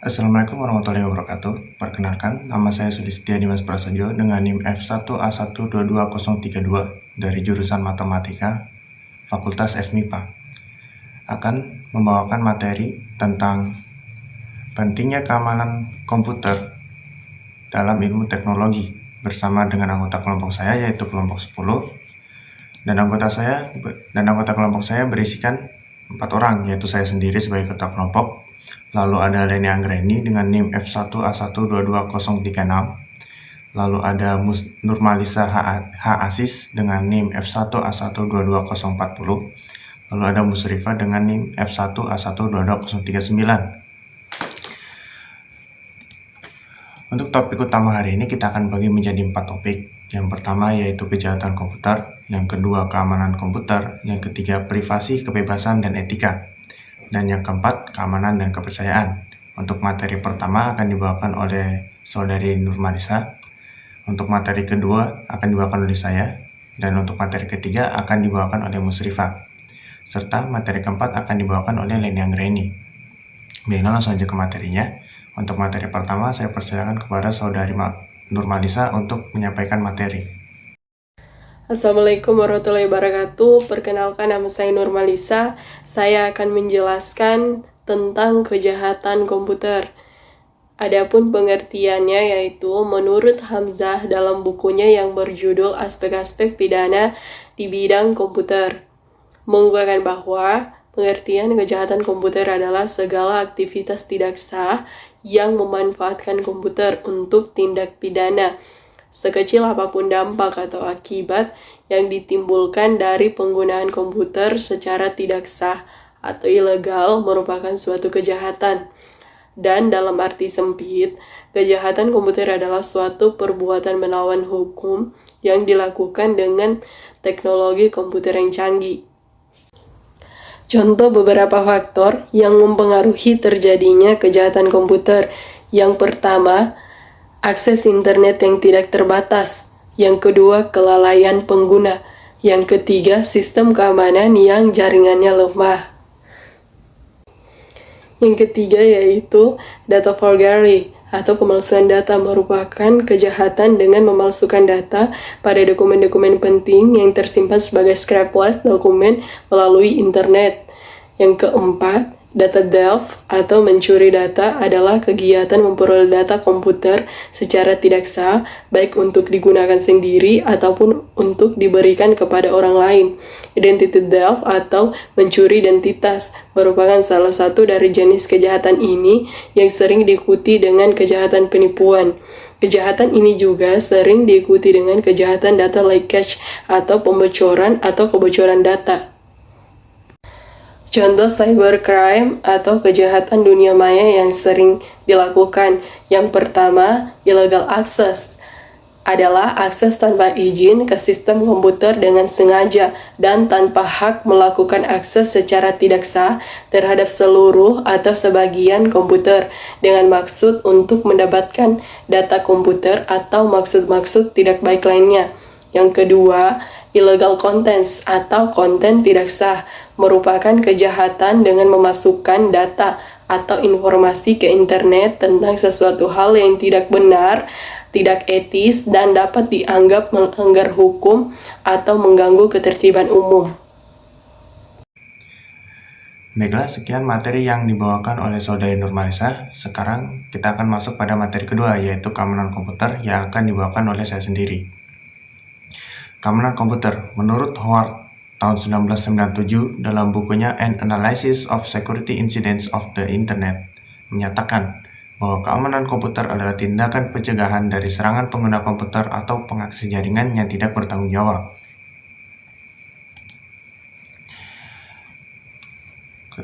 Assalamualaikum warahmatullahi wabarakatuh. Perkenalkan, nama saya Sulistya Dimas Prasojo dengan NIM F1A1222032 dari jurusan Matematika, Fakultas FMIPA. Akan membawakan materi tentang pentingnya keamanan komputer dalam ilmu teknologi bersama dengan anggota kelompok saya yaitu kelompok 10 dan anggota kelompok saya berisikan 4 orang, yaitu saya sendiri sebagai ketua kelompok. Lalu ada Leni Anggreni dengan NIM F1A1222036. Lalu ada Nurmalisa H. Asis dengan NIM F1A1222040. Lalu ada Musrifa dengan NIM F1A1222039. Untuk topik utama hari ini kita akan bagi menjadi 4 topik. Yang pertama yaitu kejahatan komputer, yang kedua keamanan komputer, yang ketiga privasi, kebebasan, dan etika, dan yang keempat keamanan dan kepercayaan. Untuk materi pertama akan dibawakan oleh saudari Nurmalisa, untuk materi kedua akan dibawakan oleh saya, dan untuk materi ketiga akan dibawakan oleh Musrifa, serta materi keempat akan dibawakan oleh Leni Anggreni. Baiklah, langsung saja ke materinya. Untuk materi pertama saya persilakan kepada saudari Nurmalisa untuk menyampaikan materi. Assalamualaikum warahmatullahi wabarakatuh. Perkenalkan, nama saya Nurmalisa. Saya akan menjelaskan tentang kejahatan komputer. Adapun pengertiannya yaitu menurut Hamzah dalam bukunya yang berjudul Aspek-aspek Pidana di Bidang Komputer, mengungkapkan bahwa pengertian kejahatan komputer adalah segala aktivitas tidak sah yang memanfaatkan komputer untuk tindak pidana, sekecil apapun dampak atau akibat yang ditimbulkan dari penggunaan komputer secara tidak sah atau ilegal merupakan suatu kejahatan. Dan dalam arti sempit, kejahatan komputer adalah suatu perbuatan melawan hukum yang dilakukan dengan teknologi komputer yang canggih. Contoh beberapa faktor yang mempengaruhi terjadinya kejahatan komputer. Yang pertama, akses internet yang tidak terbatas. Yang kedua, kelalaian pengguna. Yang ketiga, sistem keamanan yang jaringannya lemah. Yang ketiga yaitu data forgery atau pemalsuan data, merupakan kejahatan dengan memalsukan data pada dokumen-dokumen penting yang tersimpan sebagai scraplet dokumen melalui internet. Yang keempat, data theft atau mencuri data adalah kegiatan memperoleh data komputer secara tidak sah, baik untuk digunakan sendiri ataupun untuk diberikan kepada orang lain. Identity theft atau mencuri identitas merupakan salah satu dari jenis kejahatan ini yang sering diikuti dengan kejahatan penipuan. Kejahatan ini juga sering diikuti dengan kejahatan data leakage atau pembocoran atau kebocoran data. Contoh cybercrime atau kejahatan dunia maya yang sering dilakukan. Yang pertama, illegal access adalah akses tanpa izin ke sistem komputer dengan sengaja dan tanpa hak melakukan akses secara tidak sah terhadap seluruh atau sebagian komputer dengan maksud untuk mendapatkan data komputer atau maksud-maksud tidak baik lainnya. Yang kedua, illegal contents atau konten tidak sah merupakan kejahatan dengan memasukkan data atau informasi ke internet tentang sesuatu hal yang tidak benar, tidak etis, dan dapat dianggap melanggar hukum atau mengganggu ketertiban umum. Baiklah, sekian materi yang dibawakan oleh saudari Nurmalisa. Sekarang kita akan masuk pada materi kedua, yaitu keamanan komputer yang akan dibawakan oleh saya sendiri. Keamanan komputer, menurut Howard tahun 1997 dalam bukunya An Analysis of Security Incidents of the Internet, menyatakan bahwa keamanan komputer adalah tindakan pencegahan dari serangan pengguna komputer atau pengakses jaringan yang tidak bertanggung jawab.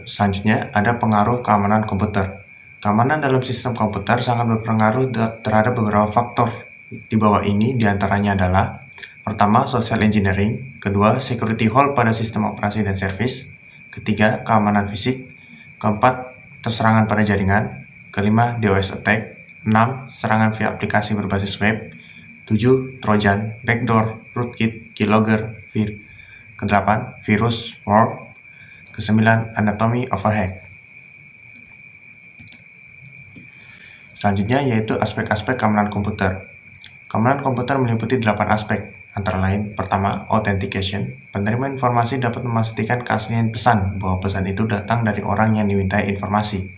Selanjutnya, ada pengaruh keamanan komputer. Keamanan dalam sistem komputer sangat berpengaruh terhadap beberapa faktor. Di bawah ini diantaranya adalah: pertama, social engineering; kedua, security hole pada sistem operasi dan service; ketiga, keamanan fisik; keempat, terserangan pada jaringan; kelima, DOS attack; 6, serangan via aplikasi berbasis web; 7, trojan, backdoor, rootkit, keylogger, ke-8, virus, worm; ke-9, anatomy of a hack. Selanjutnya yaitu aspek-aspek keamanan komputer. Keamanan komputer meliputi 8 aspek, antara lain, pertama, authentication. Penerima informasi dapat memastikan keaslian pesan bahwa pesan itu datang dari orang yang dimintai informasi.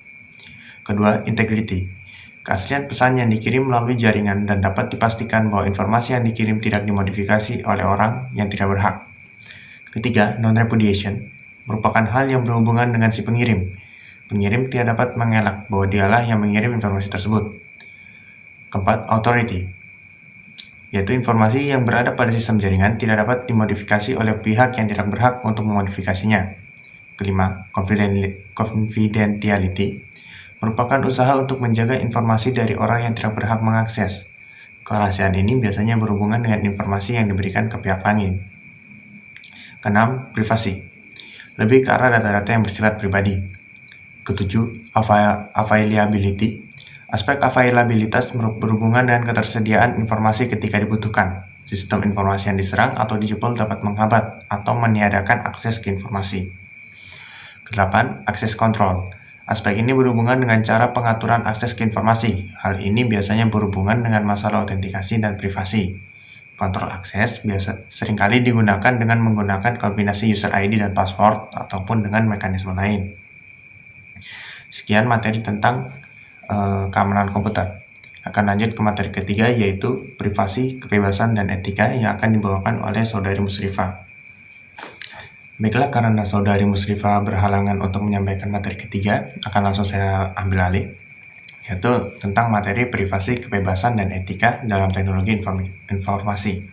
Kedua, integrity. Keaslian pesan yang dikirim melalui jaringan dan dapat dipastikan bahwa informasi yang dikirim tidak dimodifikasi oleh orang yang tidak berhak. Ketiga, non-repudiation. Merupakan hal yang berhubungan dengan si pengirim. Pengirim tidak dapat mengelak bahwa dialah yang mengirim informasi tersebut. Keempat, authority. Yaitu informasi yang berada pada sistem jaringan tidak dapat dimodifikasi oleh pihak yang tidak berhak untuk memodifikasinya. Kelima, confidentiality. Merupakan usaha untuk menjaga informasi dari orang yang tidak berhak mengakses. Kerahasiaan ini biasanya berhubungan dengan informasi yang diberikan ke pihak lain. Keenam, privasi. Lebih ke arah data-data yang bersifat pribadi. Ketujuh, availability. Aspek availabilitas berhubungan dengan ketersediaan informasi ketika dibutuhkan. Sistem informasi yang diserang atau dijebol dapat menghambat atau meniadakan akses ke informasi. Kedelapan, akses control. Aspek ini berhubungan dengan cara pengaturan akses ke informasi. Hal ini biasanya berhubungan dengan masalah autentikasi dan privasi. Kontrol akses seringkali digunakan dengan menggunakan kombinasi user ID dan password ataupun dengan mekanisme lain. Sekian materi tentang keamanan komputer. Akan lanjut ke materi ketiga yaitu privasi, kebebasan, dan etika yang akan dibawakan oleh Saudari Musrifah. Baiklah, karena Saudari Musrifah berhalangan untuk menyampaikan materi ketiga, akan langsung saya ambil alih, yaitu tentang materi privasi, kebebasan, dan etika dalam teknologi informasi.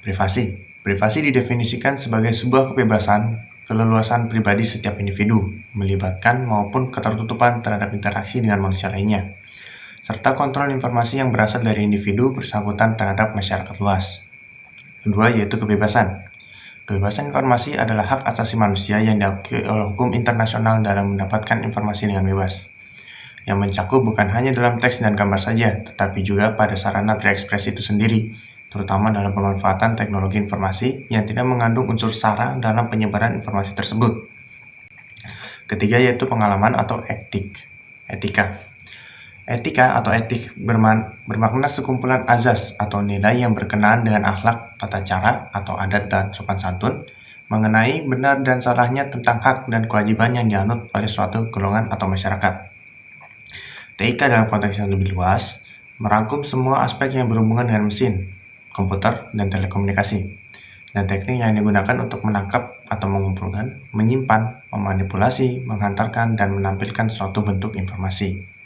Privasi didefinisikan sebagai sebuah kebebasan, keleluasan pribadi setiap individu, melibatkan maupun ketertutupan terhadap interaksi dengan manusia lainnya, serta kontrol informasi yang berasal dari individu bersangkutan terhadap masyarakat luas. Kedua, yaitu kebebasan. Kebebasan informasi adalah hak asasi manusia yang diakui oleh hukum internasional dalam mendapatkan informasi dengan bebas, yang mencakup bukan hanya dalam teks dan gambar saja, tetapi juga pada sarana berekspresi itu sendiri, terutama dalam pemanfaatan teknologi informasi yang tidak mengandung unsur sara dalam penyebaran informasi tersebut. Ketiga, yaitu pengalaman atau etika. Etika atau etik bermakna sekumpulan azas atau nilai yang berkenaan dengan akhlak, tata cara, atau adat dan sopan santun, mengenai benar dan salahnya tentang hak dan kewajiban yang dianut oleh suatu golongan atau masyarakat. TIK dalam konteks yang lebih luas, merangkum semua aspek yang berhubungan dengan mesin, komputer, dan telekomunikasi, dan teknik yang digunakan untuk menangkap atau mengumpulkan, menyimpan, memanipulasi, menghantarkan, dan menampilkan suatu bentuk informasi.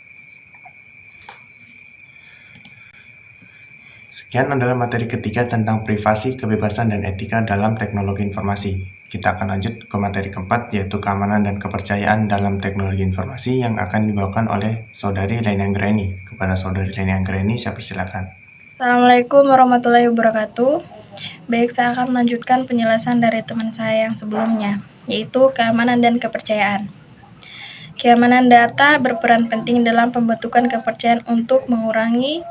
Sekian adalah materi ketiga tentang privasi, kebebasan, dan etika dalam teknologi informasi. Kita akan lanjut ke materi keempat, yaitu keamanan dan kepercayaan dalam teknologi informasi yang akan dibawakan oleh Saudari Leni Anggraini. Kepada Saudari Leni Anggraini, saya persilakan. Assalamualaikum warahmatullahi wabarakatuh. Baik, saya akan melanjutkan penjelasan dari teman saya yang sebelumnya, yaitu keamanan dan kepercayaan. Keamanan data berperan penting dalam pembentukan kepercayaan untuk mengurangi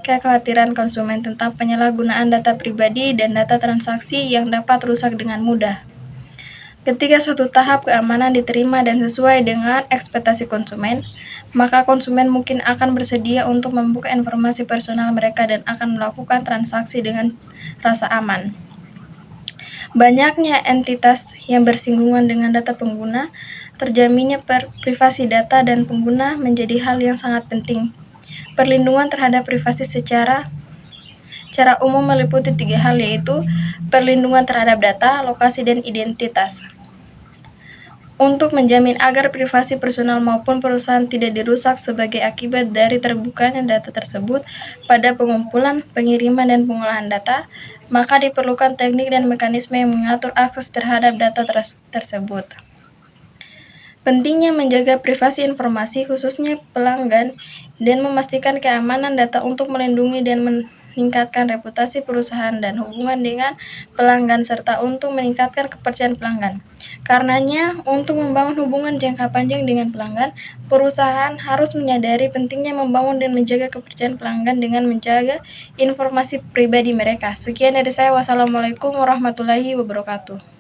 kekhawatiran konsumen tentang penyalahgunaan data pribadi dan data transaksi yang dapat rusak dengan mudah. Ketika suatu tahap keamanan diterima dan sesuai dengan ekspektasi konsumen, maka konsumen mungkin akan bersedia untuk membuka informasi personal mereka dan akan melakukan transaksi dengan rasa aman. Banyaknya entitas yang bersinggungan dengan data pengguna, terjaminnya privasi data dan pengguna menjadi hal yang sangat penting. Perlindungan terhadap privasi secara umum meliputi 3 hal, yaitu perlindungan terhadap data, lokasi, dan identitas. Untuk menjamin agar privasi personal maupun perusahaan tidak dirusak sebagai akibat dari terbukanya data tersebut pada pengumpulan, pengiriman, dan pengolahan data, maka diperlukan teknik dan mekanisme yang mengatur akses terhadap data tersebut. Pentingnya menjaga privasi informasi, khususnya pelanggan, dan memastikan keamanan data untuk melindungi dan meningkatkan reputasi perusahaan dan hubungan dengan pelanggan, serta untuk meningkatkan kepercayaan pelanggan. Karenanya, untuk membangun hubungan jangka panjang dengan pelanggan, perusahaan harus menyadari pentingnya membangun dan menjaga kepercayaan pelanggan dengan menjaga informasi pribadi mereka. Sekian dari saya. Wassalamualaikum warahmatullahi wabarakatuh.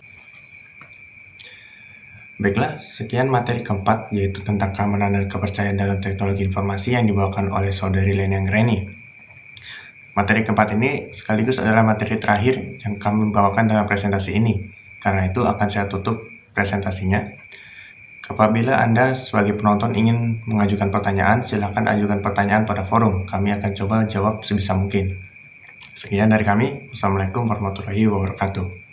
Baiklah, sekian materi keempat, yaitu tentang keamanan dan kepercayaan dalam teknologi informasi yang dibawakan oleh saudari Leni Anggreni. Materi keempat ini sekaligus adalah materi terakhir yang kami bawakan dalam presentasi ini. Karena itu akan saya tutup presentasinya. Apabila Anda sebagai penonton ingin mengajukan pertanyaan, silakan ajukan pertanyaan pada forum. Kami akan coba jawab sebisa mungkin. Sekian dari kami. Wassalamualaikum warahmatullahi wabarakatuh.